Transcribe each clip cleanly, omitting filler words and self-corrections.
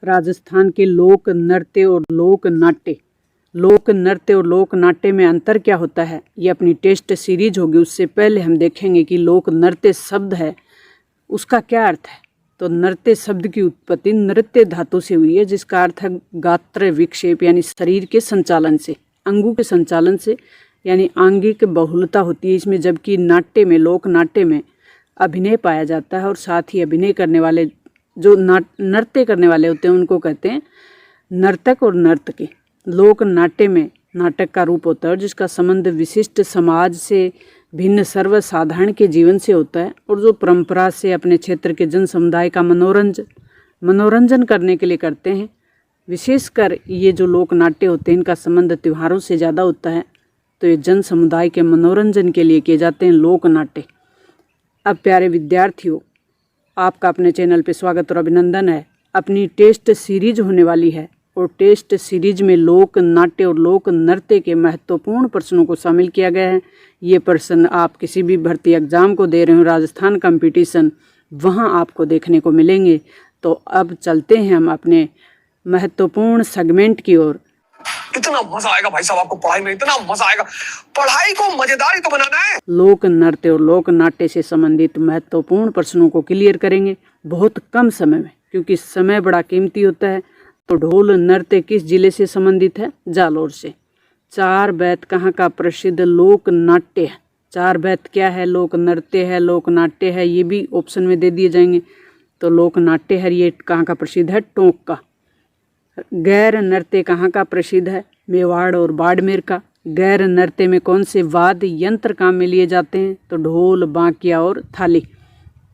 राजस्थान के लोक नृत्य और लोक नाट्य में अंतर क्या होता है, ये अपनी टेस्ट सीरीज होगी। उससे पहले हम देखेंगे कि लोक नृत्य शब्द है उसका क्या अर्थ है। तो नृत्य शब्द की उत्पत्ति नृत्य धातु से हुई है, जिसका अर्थ है गात्र विक्षेप, यानी शरीर के संचालन से, अंगों के संचालन से, यानी आंगिक बहुलता होती है इसमें। जबकि नाट्य में, लोक नाट्य में अभिनय पाया जाता है और साथ ही अभिनय करने वाले जो नृत्य करने वाले होते हैं उनको कहते हैं नर्तक और नर्तकी। लोक नाट्य में नाटक का रूप होता है जिसका संबंध विशिष्ट समाज से भिन्न सर्वसाधारण के जीवन से होता है और जो परंपरा से अपने क्षेत्र के जन समुदाय का मनोरंजन करने के लिए करते हैं। विशेषकर ये जो लोक नाट्य होते हैं इनका संबंध त्योहारों से ज़्यादा होता है, तो ये जन समुदाय के मनोरंजन के लिए किए जाते हैं लोक नाट्य। अब प्यारे विद्यार्थियों, आपका अपने चैनल पे स्वागत और अभिनंदन है। अपनी टेस्ट सीरीज होने वाली है और टेस्ट सीरीज में लोक नाट्य और लोक नृत्य के महत्वपूर्ण प्रश्नों को शामिल किया गया है। ये प्रश्न आप किसी भी भर्ती एग्जाम को दे रहे हो, राजस्थान कंपटीशन, वहाँ आपको देखने को मिलेंगे। तो अब चलते हैं हम अपने महत्वपूर्ण सेगमेंट की ओर। कितना मजा आएगा भाई साहब, आपको पढ़ाई में इतना मजा आएगा। पढ़ाई को मजेदार ही तो बनाना है। लोक नृत्य और लोक नाट्य से संबंधित महत्वपूर्ण प्रश्नों को क्लियर करेंगे बहुत कम समय में, क्योंकि समय बड़ा कीमती होता है। तो ढोल नृत्य किस जिले से संबंधित है? जालोर से। चार बैत कहाँ का प्रसिद्ध लोक नाट्य है? चार बैत क्या है? लोक नृत्य है, लोक नाट्य है, ये भी ऑप्शन में दे दिए जाएंगे। तो लोक नाट्य है ये कहाँ का प्रसिद्ध है? टोंक का। गैर नृत्य कहाँ का प्रसिद्ध है? मेवाड़ और बाड़मेर का। गैर नृत्य में कौन से वाद्य यंत्र काम में लिए जाते हैं? तो ढोल, बांकिया और थाली।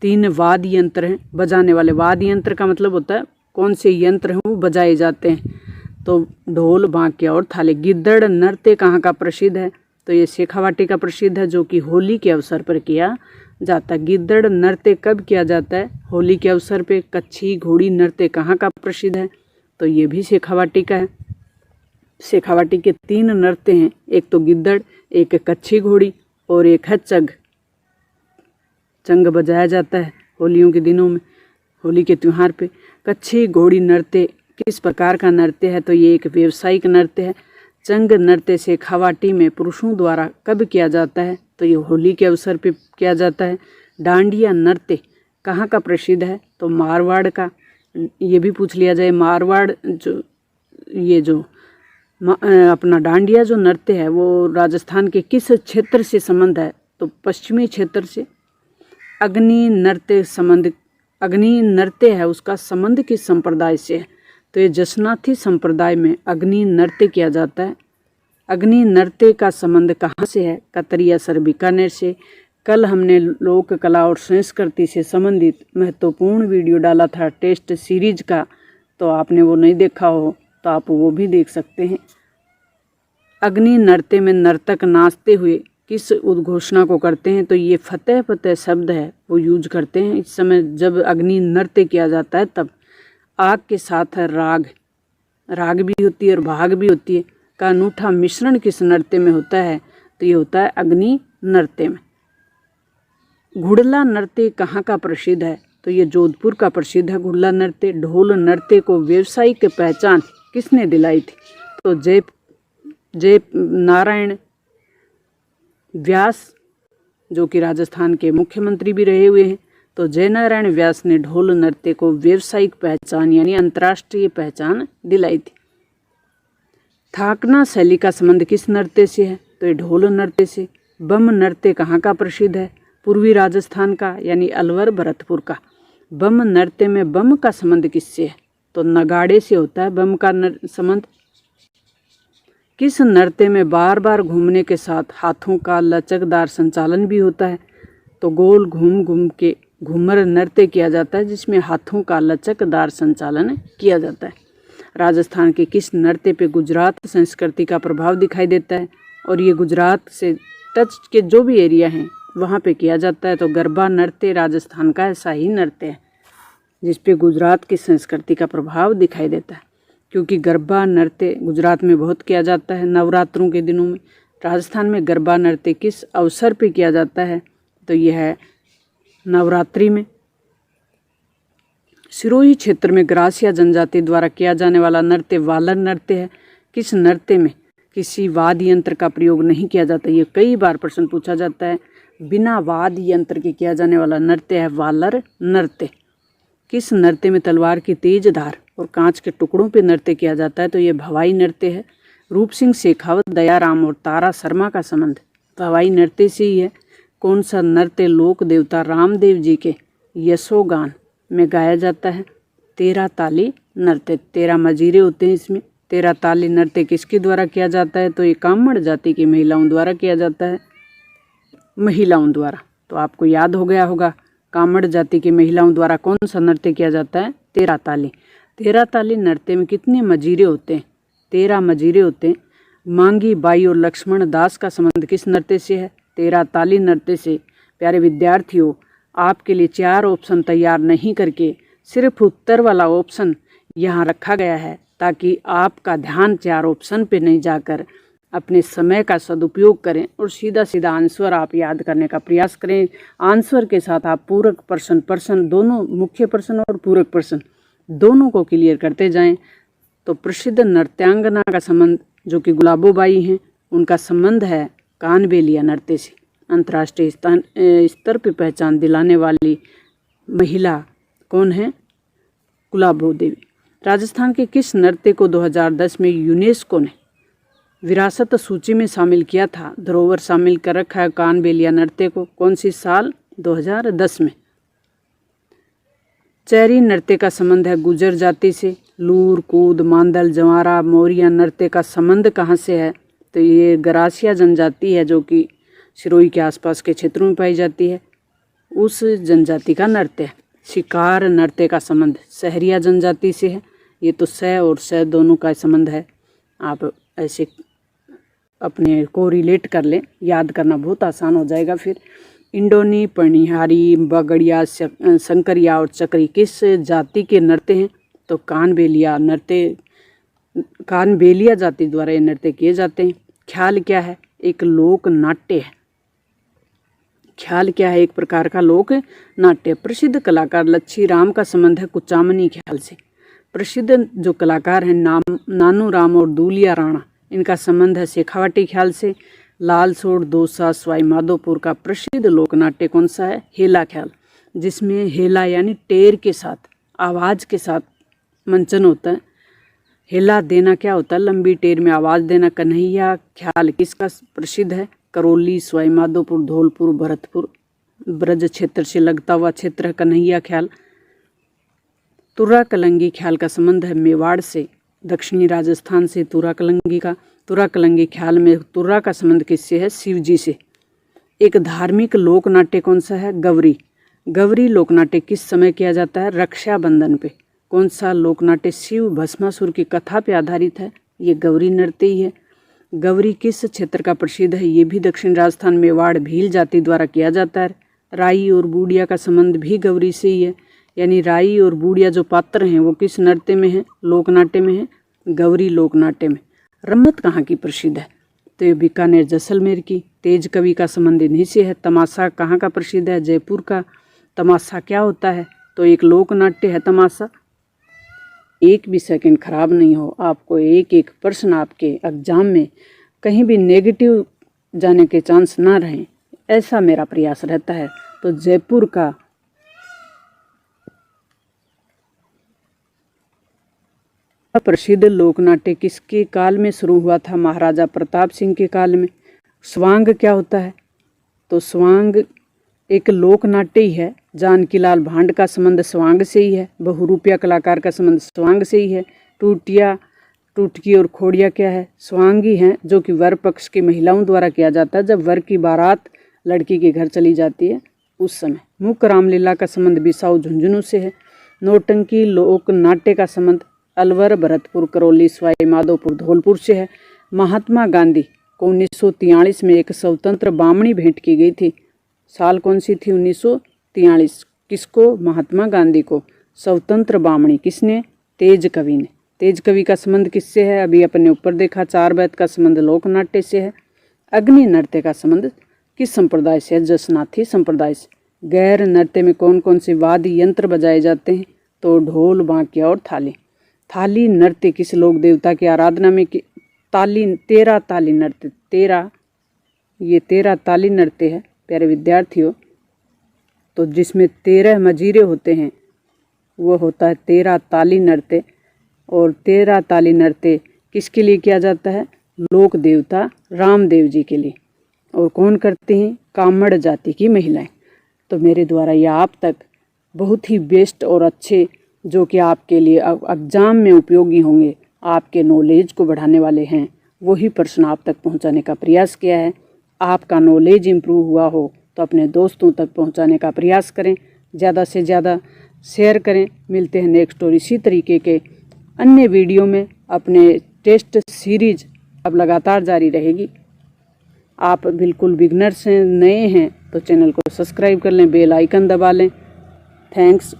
तीन वाद्य यंत्र हैं बजाने वाले। वाद्य यंत्र का मतलब होता है कौन से यंत्र हैं वो बजाए जाते हैं। तो ढोल, बांकिया और थाली। गिद्दड़ नृत्य कहाँ का प्रसिद्ध है? तो ये शेखावाटी का प्रसिद्ध है, जो कि होली के अवसर पर किया जाता है। गिद्दड़ नृत्य कब किया जाता है? होली के अवसर पर। कच्छी घोड़ी नृत्य कहाँ का प्रसिद्ध है? तो ये भी शेखावाटी का है। शेखावाटी के तीन नृत्य हैं, एक तो गिद्दड़, एक कच्छी घोड़ी और एक है चंग। चंग बजाया जाता है होलियों के दिनों में, होली के त्यौहार पे। कच्छी घोड़ी नृत्य किस प्रकार का नृत्य है? तो ये एक व्यावसायिक नृत्य है। चंग नृत्य शेखावाटी में पुरुषों द्वारा कब किया जाता है? तो ये होली के अवसर पे किया जाता है। डांडिया नृत्य कहाँ का प्रसिद्ध है? तो मारवाड़ का। ये भी पूछ लिया जाए, मारवाड़ जो अपना डांडिया जो नृत्य है वो राजस्थान के किस क्षेत्र से संबंध है? तो पश्चिमी क्षेत्र से। अग्नि नृत्य है उसका संबंध किस संप्रदाय से है? तो ये जसनाथी संप्रदाय में अग्नि नृत्य किया जाता है। अग्नि नृत्य का संबंध कहाँ से है? कतरिया सर बीकानेर से। कल हमने लोक कला और संस्कृति से संबंधित महत्वपूर्ण वीडियो डाला था टेस्ट सीरीज का, तो आपने वो नहीं देखा हो तो आप वो भी देख सकते हैं। अग्नि नृत्य में नर्तक नाचते हुए किस उद्घोषणा को करते हैं? तो ये फतेह फतेह शब्द है वो यूज करते हैं इस समय जब अग्नि नृत्य किया जाता है तब। आग के साथ राग भी होती है और भाग भी होती है का अनूठा मिश्रण किस नृत्य में होता है? तो ये होता है अग्नि नृत्य में। घुड़ला नृत्य कहाँ का प्रसिद्ध है? तो ये जोधपुर का प्रसिद्ध है घुड़ला नृत्य। ढोल नृत्य को व्यावसायिक पहचान किसने दिलाई थी? तो जय नारायण व्यास, जो कि राजस्थान के मुख्यमंत्री भी रहे हुए हैं। तो जय नारायण व्यास ने ढोल नृत्य को व्यावसायिक पहचान यानी अंतर्राष्ट्रीय पहचान दिलाई थी। थाकना शैली का संबंध किस नृत्य से है? तो ये ढोल नृत्य से। बम नृत्य कहाँ का प्रसिद्ध है? पूर्वी राजस्थान का यानी अलवर भरतपुर का। बम नृत्य में बम का संबंध किससे है? तो नगाड़े से होता है बम का संबंध। किस नृत्य में बार बार घूमने के साथ हाथों का लचकदार संचालन भी होता है? तो गोल घूम के घूमर नृत्य किया जाता है जिसमें हाथों का लचकदार संचालन किया जाता है। राजस्थान के किस नृत्य पे गुजरात संस्कृति का प्रभाव दिखाई देता है? और ये गुजरात से टच के जो भी एरिया हैं वहाँ पे किया जाता है। तो गरबा नृत्य राजस्थान का ऐसा ही नृत्य है जिस पे गुजरात की संस्कृति का प्रभाव दिखाई देता है, क्योंकि गरबा नृत्य गुजरात में बहुत किया जाता है नवरात्रों के दिनों में। राजस्थान में गरबा नृत्य किस अवसर पे किया जाता है? तो यह है नवरात्रि में। सिरोही क्षेत्र में ग्रासिया जनजाति द्वारा किया जाने वाला नृत्य वालर नृत्य है। किस नृत्य में किसी वाद्य यंत्र का प्रयोग नहीं किया जाता? ये कई बार प्रश्न पूछा जाता है। बिना वाद्य यंत्र के किया जाने वाला नृत्य है वालर नृत्य। किस नृत्य में तलवार की तेज धार और कांच के टुकड़ों पर नृत्य किया जाता है? तो ये भवाई नृत्य है। रूप सिंह शेखावत, दयाराम और तारा शर्मा का संबंध भवाई नृत्य से ही है। कौन सा नृत्य लोक देवता रामदेव जी के यशोगान में गाया जाता है? 13 ताली नृत्य। 13 मजीरे होते हैं इसमें। 13 ताली नृत्य किसके द्वारा किया जाता है? तो ये कामड़ जाति की महिलाओं द्वारा किया जाता है। महिलाओं द्वारा, तो आपको याद हो गया होगा कामड़ जाति की महिलाओं द्वारा कौन सा नृत्य किया जाता है? 13 ताली। 13 ताली नृत्य में कितने मजीरे होते हैं? 13 मजीरे होते हैं। मांगी बाई और लक्ष्मण दास का संबंध किस नृत्य से है? 13 ताली नृत्य से। प्यारे विद्यार्थियों, आपके लिए 4 ऑप्शन तैयार नहीं करके सिर्फ उत्तर वाला ऑप्शन यहाँ रखा गया है ताकि आपका ध्यान 4 ऑप्शन पे नहीं जाकर अपने समय का सदुपयोग करें और सीधा सीधा आंसर आप याद करने का प्रयास करें। आंसर के साथ आप पूरक प्रश्न दोनों, मुख्य प्रश्न और पूरक प्रश्न दोनों को क्लियर करते जाएं। तो प्रसिद्ध नृत्यांगना का संबंध जो कि गुलाबोबाई हैं, उनका संबंध है कानबेलिया नृत्य से। अंतर्राष्ट्रीय स्तर पर पहचान दिलाने वाली महिला कौन है? गुलाबो देवी। राजस्थान के किस नृत्य को 2010 में यूनेस्को ने विरासत सूची में शामिल किया था? धरोहर शामिल कर रखा है कानबेलिया नृत्य को। कौन सी साल? 2010 में। चैरी नृत्य का संबंध है गुजर जाति से। लूर, कूद, मांदल, जवारा, मौरिया नृत्य का संबंध कहाँ से है? तो ये ग्रासिया जनजाति है जो कि सिरोही के आसपास के क्षेत्रों में पाई जाती है, उस जनजाति का नृत्य है। शिकार नृत्य का संबंध सहरिया जनजाति से है। ये तो स और स दोनों का संबंध है। आप ऐसे अपने को रिलेट कर लें, याद करना बहुत आसान हो जाएगा फिर। इंडोनी, पनिहारी, बगड़िया, शंकरिया और चक्री किस जाति के नृत्य हैं? तो कानबेलिया नृत्य, कानबेलिया जाति द्वारा ये नृत्य किए जाते हैं। ख्याल क्या है? एक लोक नाट्य है। ख्याल क्या है? एक प्रकार का लोक नाट्य। प्रसिद्ध कलाकार लच्छी राम का संबंध है कुचामनी ख्याल से। प्रसिद्ध जो कलाकार हैं नानू राम और दूलिया राणा, इनका संबंध है शेखावाटी ख्याल से। लाल सोड़, दौसा, सवाई माधोपुर का प्रसिद्ध लोकनाट्य कौन सा है? हेला ख्याल, जिसमें हेला यानी टेर के साथ, आवाज़ के साथ मंचन होता है। हेला देना क्या होता है? लंबी टेर में आवाज़ देना। कन्हैया ख्याल किसका प्रसिद्ध है? करौली, सवाई माधोपुर, धौलपुर, भरतपुर ब्रज क्षेत्र से लगता हुआ क्षेत्र है कन्हैया ख्याल। तुर्रा कलंगी ख्याल का संबंध है मेवाड़ से, दक्षिणी राजस्थान से तुर्रा कलंगी का। तुर्रा कलंगी ख्याल में तुर्रा का संबंध किससे है? शिव जी से। एक धार्मिक लोक नाट्य कौन सा है? गौरी। गौरी लोकनाट्य किस समय किया जाता है? रक्षाबंधन पे। कौन सा लोकनाट्य शिव भस्मासुर की कथा पे आधारित है? ये गौरी नृत्य ही है। गौरी किस क्षेत्र का प्रसिद्ध है? ये भी दक्षिण राजस्थान मेवाड़ भील जाति द्वारा किया जाता है। राई और बूढ़िया का संबंध भी गौरी से ही है, यानी राई और बूढ़िया जो पात्र हैं वो किस नृत्य में है? लोकनाट्य में है, गौरी लोकनाट्य में। रम्मत कहाँ की प्रसिद्ध है? तो ये बीकानेर जैसलमेर की। तेज कवि का संबंध इन्हीं से है। तमाशा कहाँ का प्रसिद्ध है? जयपुर का। तमाशा क्या होता है? तो एक लोकनाट्य है तमाशा। एक भी सेकंड खराब नहीं हो, आपको एक एक प्रश्न आपके एग्जाम में कहीं भी नेगेटिव जाने के चांस ना रहें, ऐसा मेरा प्रयास रहता है। तो जयपुर का प्रसिद्ध लोकनाट्य किसके काल में शुरू हुआ था? महाराजा प्रताप सिंह के काल में। स्वांग क्या होता है? तो स्वांग एक लोकनाट्य ही है। जानकीलाल भांड का संबंध स्वांग से ही है। बहुरूपिया कलाकार का संबंध स्वांग से ही है। टूटिया, टूटकी और खोड़िया क्या है? स्वांग ही हैं, जो कि वर पक्ष की महिलाओं द्वारा किया जाता है जब वर की बारात लड़की के घर चली जाती है उस समय। मुख रामलीला का संबंध बिसाऊ झुंझुनू से है। नौटंकी लोक नाट्य का संबंध अलवर, भरतपुर, करौली, सवाई माधोपुर, धौलपुर से है। महात्मा गांधी को 1943 में एक स्वतंत्र बामणी भेंट की गई थी। साल कौन सी थी? 1943। किसको? महात्मा गांधी को स्वतंत्र बामणी। किसने? तेज कवि ने। तेज कवि का संबंध किससे है? अभी अपने ऊपर देखा। चार बैत का संबंध लोकनाट्य से है। अग्नि नृत्य का संबंध किस संप्रदाय से है? जसनाथी संप्रदाय से। गैर नृत्य में कौन कौन से वाद्य यंत्र बजाए जाते हैं? तो ढोल, बांके और थाली। थाली नृत्य किस लोक देवता की आराधना में की ताली 13 ताली नृत्य 13 ताली नृत्य है प्यारे विद्यार्थियों। तो जिसमें 13 मजीरे होते हैं वो होता है 13 ताली नृत्य। और 13 ताली नृत्य किसके लिए किया जाता है? लोक देवता रामदेव जी के लिए। और कौन करते हैं? कामड़ जाति की महिलाएं। तो मेरे द्वारा यह आप तक बहुत ही बेस्ट और अच्छे, जो कि आपके लिए एग्जाम में उपयोगी होंगे, आपके नॉलेज को बढ़ाने वाले हैं, वही प्रश्न आप तक पहुंचाने का प्रयास किया है। आपका नॉलेज इम्प्रूव हुआ हो तो अपने दोस्तों तक पहुंचाने का प्रयास करें, ज़्यादा से ज़्यादा शेयर करें। मिलते हैं नेक्स्ट और इसी तरीके के अन्य वीडियो में। अपने टेस्ट सीरीज अब लगातार जारी रहेगी। आप बिल्कुल बिगनर से नए हैं तो चैनल को सब्सक्राइब कर लें, बेल आइकन दबा लें। थैंक्स।